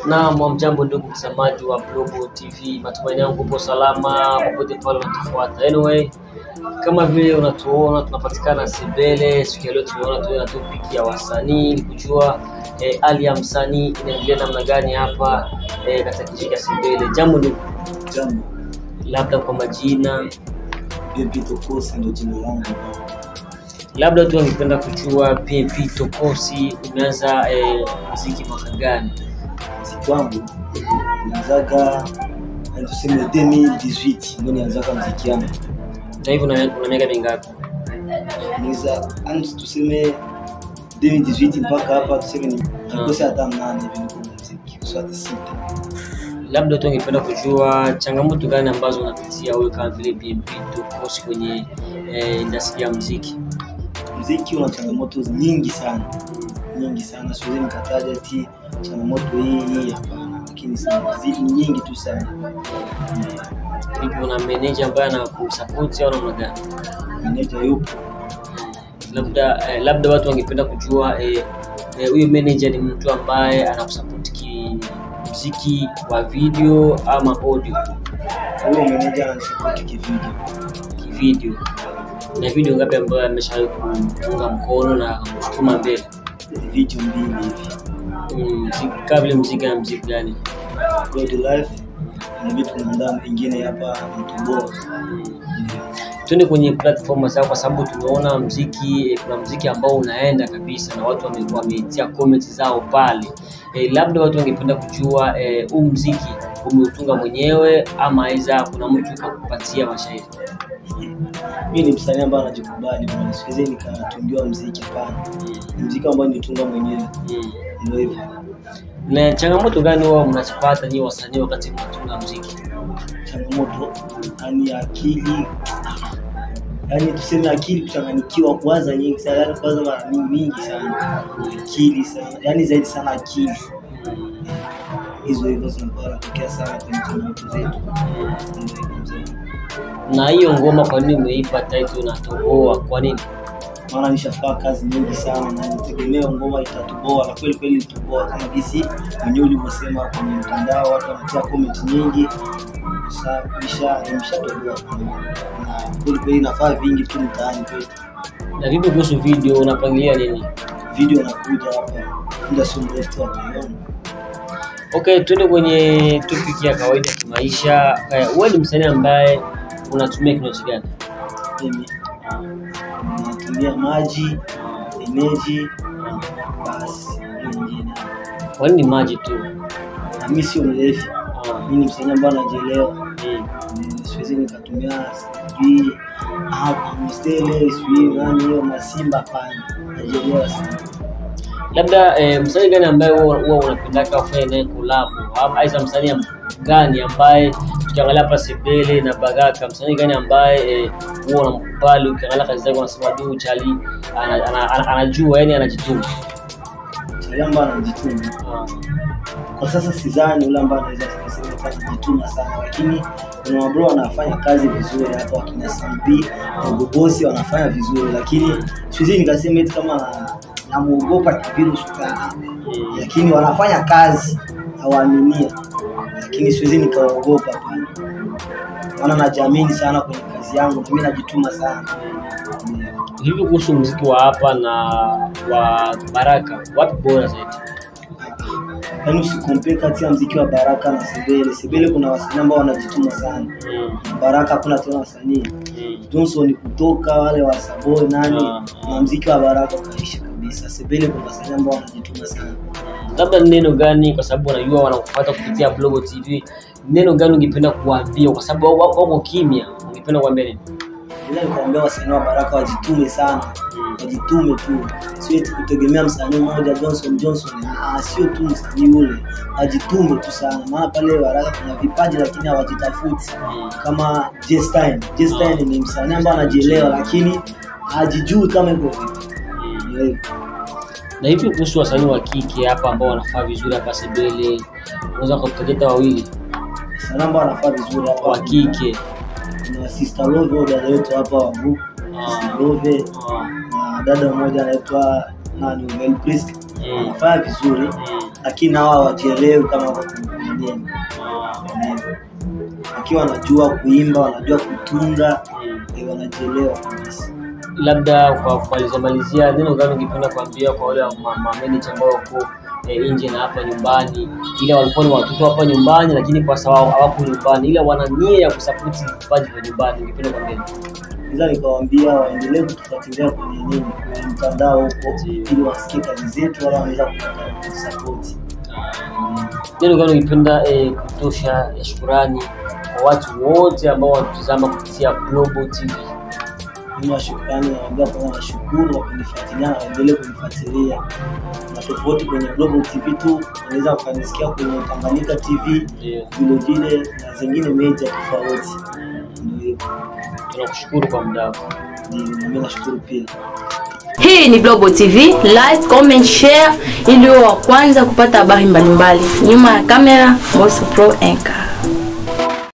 Na mjambo ndugu mtazamaji wa Global TV, matumaini yangu upo salama popote pale unatufuata. Anyway, kama vile unatuona tunapatikana Sebele. Siku ya leo tunaona topic ya wasanii, ni kujua hali ya msanii inaendelea namna gani hapa katika kijiji cha Sebele. Jambo ndugu. Jambo. Labda kwa majina PMP Tokosi ndio jina langu. Labda tu ungependa kujua PMP Tokosi umeanza muziki mwaka gani? Kwangu nianzaga tuseme 2018 ndio nianzaga muziki wangu. Sasa hivi una miaka mingapi? Niza tuseme 2018 mpaka hapa tuseme ni kosa hata 8 hivi niko muziki swati 6. Labda tu ungependa kujua changamoto gani ambazo unapitia wewe kama vile PMP Tokosi kwenye industry ya muziki? Muziki una changamoto nyingi sana. Siwezi nikataja eti changamoto hii hapana, lakini zidi nyingi tu sana. Hivi una manager ambaye anakusupport au namna gani? Manager yupo. Labda watu wangependa kujua huyu manager ni mtu ambaye anakusupport muziki wa video ama audio? Huyo manager anasupport video. Na video ngapi ambayo ameshawahi kuunga mkono na kusukuma mbele? Video 2 hivi. Kabla muziki na muziki gani? God Life na vitu ndani vingine hapa mtubo. Twende kwenye platform zao kwa sababu tumeona muziki, kuna muziki ambao unaenda kabisa na watu wametia comments zao pale. Labda watu wangependa kujua huu muziki umeutunga mwenyewe ama aidha kuna mtu kakupatia mashairi? Mimi ni msanii ambaye anajikubali, bwana. Siwezi nikatungiwa muziki hapana. Muziki ambao nitunga mwenyewe. Ndio hivyo. Na changamoto gani wao mnazipata nyinyi wasanii wakati mnatunga muziki? Changamoto ni akili. Yaani tuseme akili kuchanganyikiwa kwanza nyingi sana, kwanza mara mingi sana. Akili sana. Yaani zaidi sana akili. Hizo zinatokea sana kwenye changamoto zetu. Na hiyo ngoma kwa nini umeipa title na Toboa? Kwa nini? Maana nishafanya kazi nyingi sana na nitegemea ngoma itatoboa, na kweli itatoboa kama jinsi mwenyewe ulivyosema kwenye mtandao, watu wanatia comment nyingi. Sasa imeshatoboa. Na kweli nafaa vingi tu mtaani kwetu. Na vipi kuhusu video, unapangilia nini? Video inakuja hapa ndio sio mrefu hapa. Okay, tuende kwenye topic ya kawaida kimaisha. Wewe ni msanii ambaye unatumia kinywaji gani? Mimi natumia maji, energy, basi nyingine. Kwa nini maji tu? Na mimi sio mrefu. Mimi ni msanii ambaye anajielewa. Siwezi nikatumia sijui mstele sijui nani hiyo masimba pana. Najielewa sana. Labda msanii gani ambaye huwa unapenda kufanya naye collab? Aidha msanii gani ambaye ukiangalia hapa Sebele na Baraka, msanii gani ambaye huwa unamkubali ukiangalia kazi zake unasema du Chali anajua, yani anajituma? Chali ambaye anajituma. Kwa sasa sidhani yule ambaye anaweza kusema anajituma sana, lakini kuna mabro wanafanya kazi vizuri hapa, wakina Sambi na Gogosi wanafanya vizuri, lakini siwezi nikasema eti kama namuogopa kivile shukrani. Lakini wanafanya kazi hawaaminia, lakini siwezi nikaogopa pana. Maana najiamini sana kwenye kazi yangu na mimi najituma sana. Hivi kuhusu muziki wa hapa na wa Baraka, wapi bora zaidi? Yaani usikompare kati ya muziki wa Baraka na Sebele. Sebele kuna wasanii ambao wanajituma sana. Baraka kuna tena wasanii. Johnson kutoka wale wa Saboy nani na muziki wa Baraka kaisha kabisa. Sebele kuna wasanii ambao wanajituma sana. Labda neno gani, kwa sababu unajua wanakufuata kupitia Global TV, neno gani ungependa kuwaambia kwa sababu wako kimya, ungependa kuambia nini? Bila kuambia wasanii wa Baraka wajitume sana. Wajitume tu. Sio eti kutegemea msanii mmoja Johnson. Sio tu msanii yule. Wajitume tu sana. Maana pale Baraka kuna vipaji lakini hawajitafuti. Kama Justine ni msanii ambaye anajielewa lakini hajijui kama yuko vipi. Na hivi kuhusu wasanii wa kike hapa ambao wanafaa vizuri hapa Sebele, unaweza kutajeta wawili wasanii ambao wanafaa vizuri hapa wa kike? Kuna Sister Love dada yetu hapa wa group. Love na dada mmoja anaitwa nani Mel Priest. Anafanya vizuri. lakini hawa hawajielewi kama wako kwenye nini. Akiwa wanajua kuimba, wanajua kutunga, wanajielewa kabisa. Labda kwa kumalizia neno gani ungependa kuambia kwa wale manager ambao wako nje na hapa nyumbani, ila walikuwa ni watoto hapa nyumbani lakini kwa sababu hawako nyumbani ila wana nia ya kusupport vipaji vya nyumbani, ungependa kuambia? Ila nikawaambia waendelee kutufuatilia kwenye mtandao huko ili wasikie kazi zetu wala wanaweza kupata support. Neno gani ungependa kutosha ya shukrani kwa watu wote ambao wanatazama kupitia Global TV? Mimi shukrani naomba kwa nashukuru kwa kunifuatilia, waendelee kunifuatilia. Na tofauti kwenye Global TV tu, unaweza ukanisikia kwenye Tanganyika TV vile na zingine media tofauti. Ndio. Tunakushukuru kwa muda wako. Mimi nashukuru pia. Hii ni Global TV, like, comment, share ili wa kwanza kupata habari mbalimbali. Nyuma ya kamera, Mosa Pro Anchor.